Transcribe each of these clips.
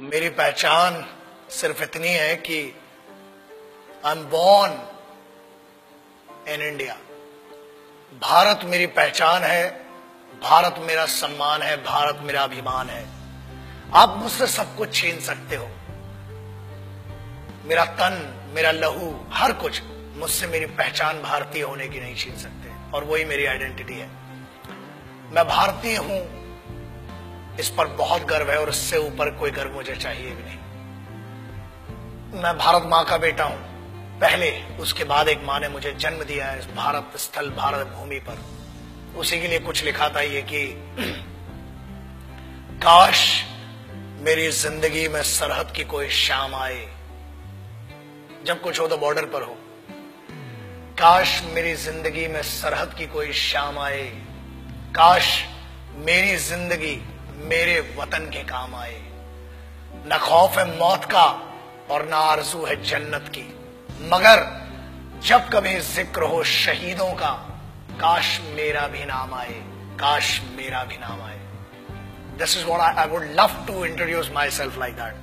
मेरी पहचान सिर्फ इतनी है कि I am born in India. Bharat मेरी पहचान है, भारत मेरा सम्मान है, भारत मेरा अभिमान है। आप मुझसे सब कुछ छीन सकते हो, मेरा तन, मेरा लहू, हर कुछ, मुझसे मेरी पहचान भारतीय होने की नहीं छीन सकते, और वही मेरी आइडेंटिटी है। मैं भारतीय हूं, इस पर बहुत गर्व है, और इससे ऊपर कोई गर्व मुझे चाहिए भी नहीं। मैं भारत मां का बेटा हूं पहले, उसके बाद एक मां ने मुझे जन्म दिया है इस भारत स्थल, भारत भूमि पर। उसी के लिए कुछ लिखा था ये कि काश मेरी जिंदगी में सरहद की कोई शाम आए, जब कुछ हो तो बॉर्डर पर हो। काश मेरी जिंदगी में सरहद की कोई शाम आए, काश मेरी जिंदगी मेरे वतन के काम आए। न खौफ है मौत का और न आरज़ू है जन्नत की, मगर जब कभी जिक्र हो शहीदों का, काश मेरा भी नाम आए, काश मेरा भी नाम आए। This is what I would love to introduce myself like that.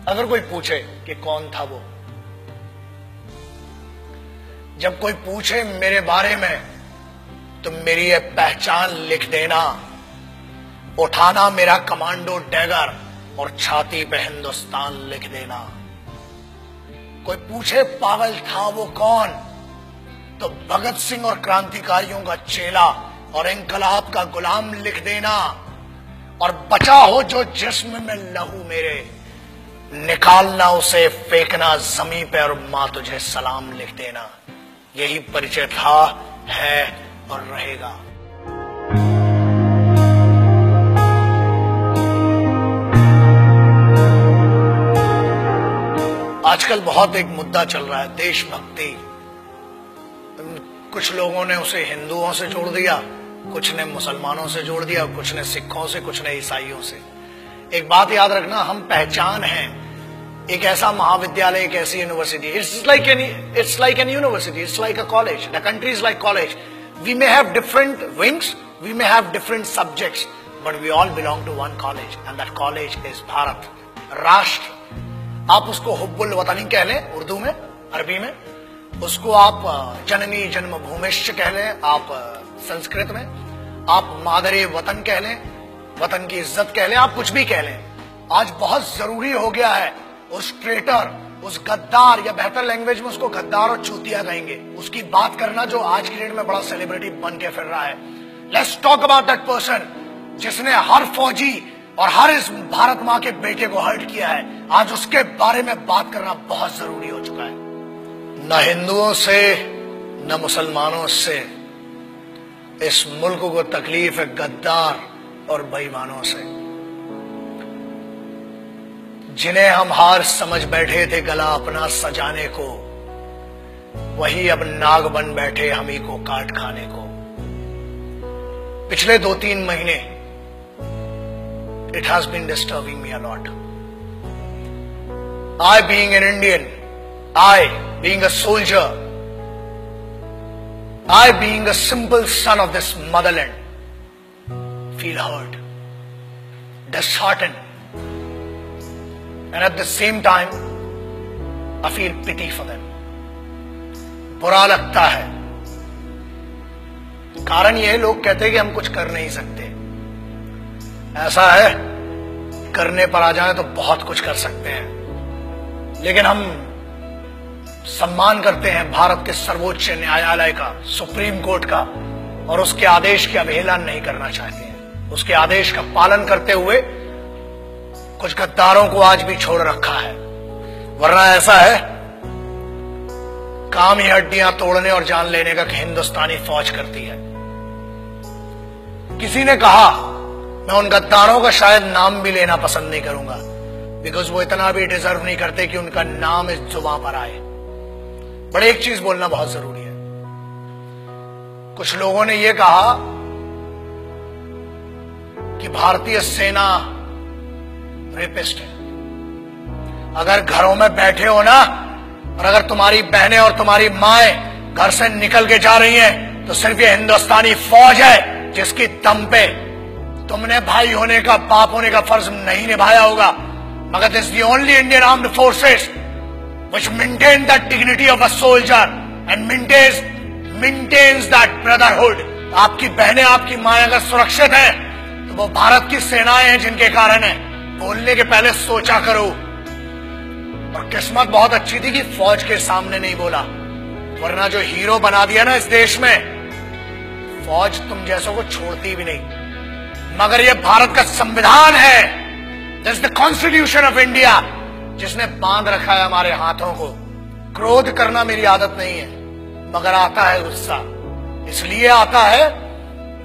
अगर कोई पूछे कि कौन था वो, जब कोई पूछे मेरे बारे में, तो मेरी ये पहचान लिख देना, उठाना मेरा कमांडो डैगर और छाती पे हिंदुस्तान लिख देना। कोई पूछे पागल था वो कौन, तो भगत सिंह और क्रांतिकारियों का चेला और इंकलाब का गुलाम लिख देना। और बचा हो जो जिस्म में लहू मेरे, निकालना उसे, फेंकना जमीन पे, और मां तुझे सलाम लिख देना। यही परिचय था, है और रहेगा। आजकल बहुत एक मुद्दा चल रहा है, देशभक्ति। कुछ लोगों ने उसे हिंदुओं से जोड़ दिया, कुछ ने मुसलमानों से जोड़ दिया, कुछ ने सिखों से, कुछ ने ईसाइयों से। एक बात याद रखना, हम पहचान हैं एक ऐसा महाविद्यालय, एक ऐसी university. It's like an university, it's like a college. The country is like college. We may have different wings, we may have different subjects, but we all belong to one college, and that college is Bharat, राष्ट्र। आप उसको हुब्बुल वतनी कह लें उर्दू में, अरबी में, उसको आप जननी जन्मभूमिश्च कह लें, आप संस्कृत में, आप मादरे वतन कह लें, वतन की इज्जत कह लें, आप कुछ भी कह लें। आज बहुत जरूरी हो गया है उस ट्रेटर, उस गद्दार, या बेहतर लैंग्वेज में उसको गद्दार और चूतिया कहेंगे, उसकी बात करना जो आज की डेट में बड़ा सेलिब्रिटी बन के फिर रहा है। Let's talk about that person जिसने हर फौजी और हर इस भारत मां के बेटे को हर्ट किया है। आज उसके बारे में बात करना बहुत जरूरी हो चुका है। न हिंदुओं से न मुसलमानों से इस मुल्क को तकलीफ है गद्दार और बेईमानों से, जिन्हें हम हार समझ बैठे थे गला अपना सजाने को, वही अब नाग बन बैठे हम ही को काट खाने को। पिछले 2-3 महीने it has been disturbing me a lot. I being an Indian, I being a soldier, I being a simple son of this motherland, feel hurt, disheartened, and at the same time I feel pity for them. बुरा लगता है। कारण यह, लोग कहते हैं कि हम कुछ कर नहीं सकते। ऐसा है, करने पर आ जाए तो बहुत कुछ कर सकते हैं, लेकिन हम सम्मान करते हैं भारत के सर्वोच्च न्यायालय का, सुप्रीम कोर्ट का, और उसके आदेश की अवहेलना नहीं करना चाहते हैं। उसके आदेश का पालन करते हुए कुछ गद्दारों को आज भी छोड़ रखा है। वरना ऐसा है, काम ही हड्डियां तोड़ने और जान लेने का हिंदुस्तानी फौज करती है। किसी ने कहा, मैं उन गद्दारों का शायद नाम भी लेना पसंद नहीं करूंगा, बिकॉज वो इतना भी डिजर्व नहीं करते कि उनका नाम इस जुबान पर आए। बट एक चीज बोलना बहुत जरूरी है। कुछ लोगों ने यह कहा कि भारतीय सेना रेपिस्ट है। अगर घरों में बैठे हो ना, और अगर तुम्हारी बहनें और तुम्हारी माएं घर से निकल के जा रही हैं, तो सिर्फ ये हिंदुस्तानी फौज है जिसकी दम पे तुमने भाई होने का, बाप होने का फर्ज नहीं निभाया होगा, मगर this the only Indian armed forces which maintain that dignity of a soldier and maintains that brotherhood. आपकी बहनें, आपकी माएं अगर सुरक्षित हैं तो वो भारत की सेनाएं हैं जिनके कारण है। बोलने के पहले सोचा करो। और किस्मत बहुत अच्छी थी कि फौज के सामने नहीं बोला, वरना जो हीरो बना दिया ना इस देश में, फौज तुम जैसों को छोड़ती भी नहीं। मगर ये भारत का संविधान है, this the constitution of India, जिसने बांध रखा है हमारे हाथों को। क्रोध करना मेरी आदत नहीं है, मगर आता है गुस्सा। इसलिए आता है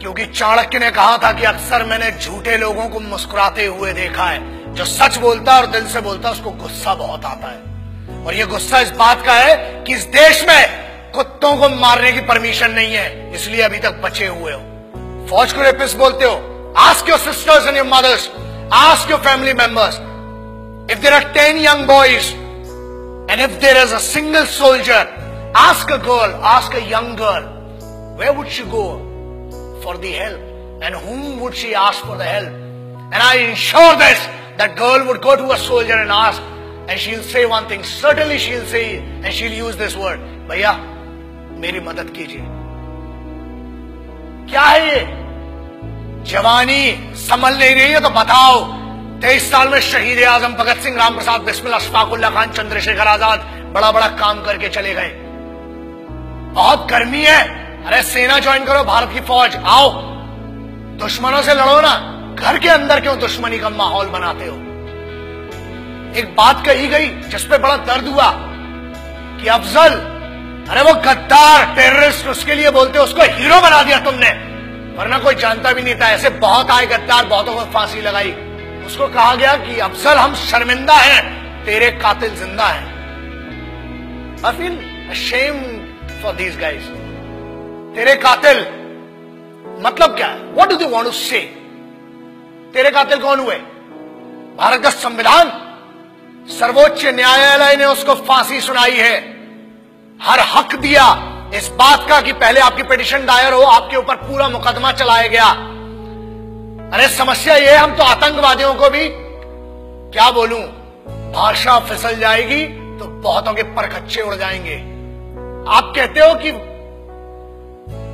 क्योंकि चाणक्य ने कहा था कि अक्सर मैंने झूठे लोगों को मुस्कुराते हुए देखा है। जो सच बोलता है और दिल से बोलता है उसको गुस्सा बहुत आता है। और ये गुस्सा इस बात का है कि इस देश में कुत्तों को मारने की परमिशन नहीं है, इसलिए अभी तक बचे हुए हो। फौज को रेपिस्ट बोलते हो। Ask your sisters and your mothers, ask your family members, if there are 10 young boys and if there is a single soldier, ask a girl, ask a young girl, where would she go for the help and whom would she ask for the help? And I ensure this, that girl would go to a soldier and ask, and she'll say one thing, certainly she'll say, and she'll use this word, भैया मेरी मदद कीजिए। क्या है ये? जवानी संभल नहीं रही है तो बताओ। 23 साल में शहीद आजम भगत सिंह, राम प्रसाद बिस्मिल, अशफाकुल्लाह खान, चंद्रशेखर आजाद बड़ा बड़ा काम करके चले गए। बहुत गर्मी है, अरे सेना ज्वाइन करो, भारत की फौज, आओ दुश्मनों से लड़ो ना। घर के अंदर क्यों दुश्मनी का माहौल बनाते हो? एक बात कही गई जिसपे बड़ा दर्द हुआ कि अफजल, अरे वो गद्दार टेररिस्ट, उसके लिए बोलते हो, उसको हीरो बना दिया तुमने, वरना कोई जानता भी नहीं था। ऐसे बहुत आए गद्दार, बहुतों को फांसी लगाई। उसको कहा गया कि अफजल हम शर्मिंदा हैं, तेरे कातिल जिंदा हैं। I feel ashamed for these guys. तेरे कातिल मतलब क्या है? What do they want to say? तेरे कातिल कौन हुए? भारत का संविधान, सर्वोच्च न्यायालय ने उसको फांसी सुनाई है। हर हक दिया इस बात का कि पहले आपकी पिटीशन दायर हो, आपके ऊपर पूरा मुकदमा चलाया गया। अरे समस्या ये, हम तो आतंकवादियों को भी क्या बोलूं, भाषा फिसल जाएगी तो बहुतों के परखच्चे उड़ जाएंगे। आप कहते हो कि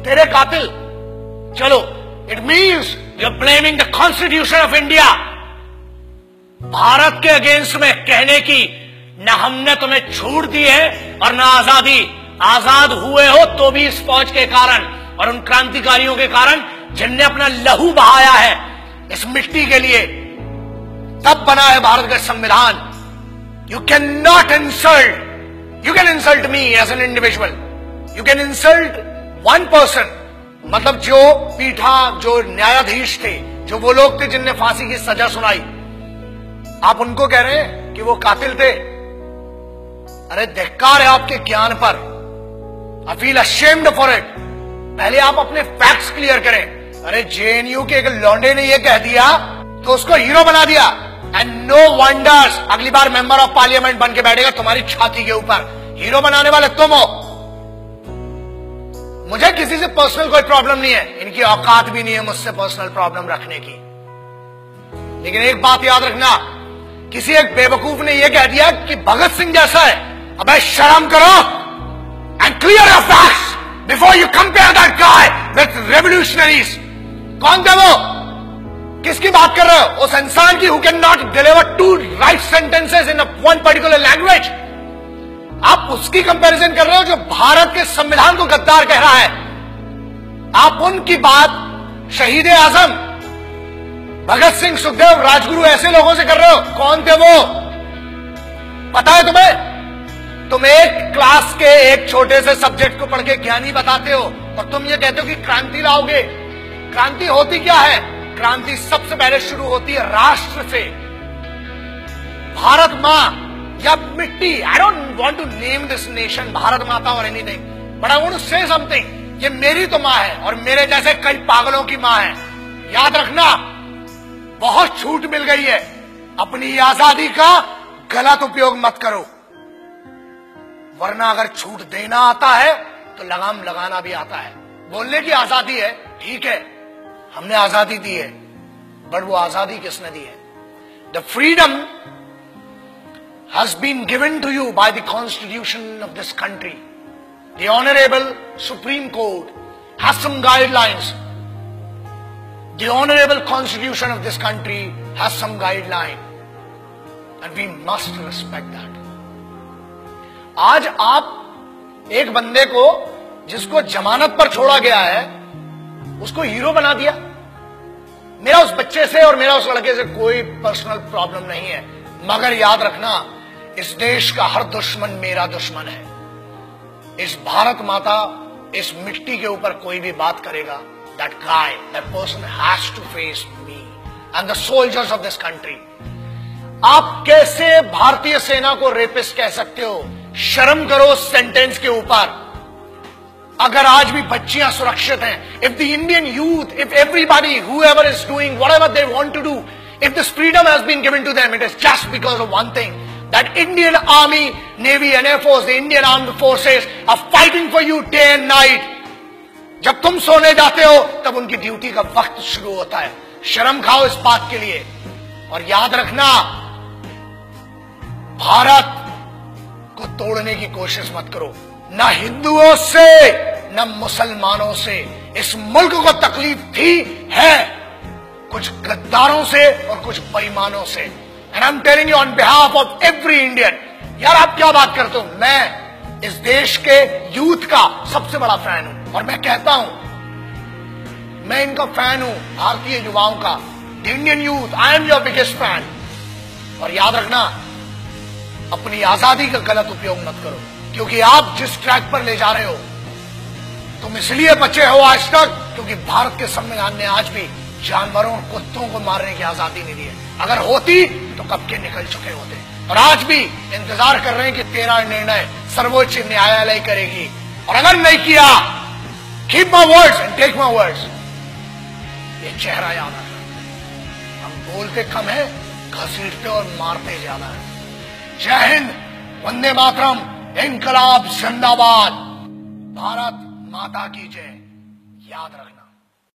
तेरे कातिल, चलो, it means you are blaming the constitution of India. Bharat के अगेंस्ट में कहने की न हमने तुम्हें छूट दी है और न आजादी। आजाद हुए हो तो भी इस फौज के कारण और उन क्रांतिकारियों के कारण जिनने अपना लहू बहाया है इस मिट्टी के लिए, तब बना है भारत का संविधान। You can not insult, you can insult me as an individual, you can insult one person, मतलब जो पीठा, जो न्यायाधीश थे, जो वो लोग थे जिनने फांसी की सजा सुनाई, आप उनको कह रहे हैं कि वो कातिल थे। अरे धिक्कार है आपके ज्ञान पर। I feel ashamed for it. पहले आप अपने फैक्ट्स क्लियर करें। अरे जेएनयू के एक लौंडे ने ये कह दिया तो उसको हीरो बना दिया, एंड नो वंडर्स अगली बार मेंबर ऑफ पार्लियामेंट बन के बैठेगा तुम्हारी छाती के ऊपर। हीरो बनाने वाले तुम हो। मुझे किसी से पर्सनल कोई प्रॉब्लम नहीं है, इनकी औकात भी नहीं है मुझसे पर्सनल प्रॉब्लम रखने की। लेकिन एक बात याद रखना, किसी एक बेवकूफ ने यह कह दिया कि भगत सिंह जैसा है। अबे शर्म करो and clear your facts before you compare that guy with revolutionaries. कौन थे वो? किसकी बात कर रहे हो? उस इंसान की who can not deliver to right sentences in one particular language. आप उसकी कंपैरिजन कर रहे हो जो भारत के संविधान को गद्दार कह रहा है। आप उनकी बात शहीद आजम, भगत सिंह, सुखदेव, राजगुरु, ऐसे लोगों से कर रहे हो। कौन थे वो? पता है तुम्हें? तुम एक क्लास के एक छोटे से सब्जेक्ट को पढ़ के ज्ञानी बताते हो और तुम ये कहते हो कि क्रांति लाओगे। क्रांति होती क्या है? क्रांति सबसे पहले शुरू होती है राष्ट्र से। भारत मां या मिट्टी, I don't want to name this nation Bharat माता और anything, but I want to say something. ये मेरी तो मां है और मेरे जैसे कई पागलों की मां है। याद रखना, बहुत छूट मिल गई है, अपनी आजादी का गलत उपयोग मत करो, वरना अगर छूट देना आता है तो लगाम लगाना भी आता है। बोलने की आजादी है, ठीक है, हमने आजादी दी है, बट वो आजादी किसने दी है? The freedom has been given to you by the constitution of this country. The Honorable Supreme Court has some guidelines. The Honorable Constitution of this country has some guideline. And we must respect that. आज आप एक बंदे को जिसको जमानत पर छोड़ा गया है उसको हीरो बना दिया। मेरा उस बच्चे से और मेरा उस लड़के से कोई पर्सनल प्रॉब्लम नहीं है, मगर याद रखना इस देश का हर दुश्मन मेरा दुश्मन है। इस भारत माता, इस मिट्टी के ऊपर कोई भी बात करेगा, that guy, that person has to face me and the soldiers of this country. आप कैसे भारतीय सेना को रेपिस्ट कह सकते हो? शर्म करो उस सेंटेंस के ऊपर। अगर आज भी बच्चियां सुरक्षित हैं, if the Indian youth, if everybody, whoever is doing whatever they want to do, if this freedom has been given to them, it is just because of one thing, that Indian Army, Navy and Air Force, the Indian Armed Forces are fighting for you day and night. जब तुम सोने जाते हो तब उनकी duty का वक्त शुरू होता है। शर्म खाओ इस बात के लिए। और याद रखना, भारत को तोड़ने की कोशिश मत करो, ना हिंदुओं से न मुसलमानों से। इस मुल्क को तकलीफ थी, है, कुछ गद्दारों से और कुछ बेईमानों से। And I'm telling you on behalf of every Indian, यार आप क्या बात करते हो? मैं इस देश के यूथ का सबसे बड़ा फैन हूं और मैं कहता हूं, मैं इनका फैन हूं, भारतीय युवाओं का। Indian youth, I am your biggest fan. और याद रखना, अपनी आजादी का गलत उपयोग मत करो, क्योंकि आप जिस ट्रैक पर ले जा रहे हो, तुम इसलिए बचे हो आज तक क्योंकि भारत के संविधान ने आज भी जानवरों, कुत्तों को मारने की आजादी नहीं दी है। अगर होती तो कब के निकल चुके होते। और आज भी इंतजार कर रहे हैं कि तेरा निर्णय सर्वोच्च न्यायालय करेगी, और अगर नहीं किया, keep my words and take my words. ये चेहरा याद रखना, हम बोलते कम है, घसीटते और मारते ज्यादा है। जय हिंद, वंदे मातरम, इनकलाब जिंदाबाद, भारत माता की जय। याद रखना।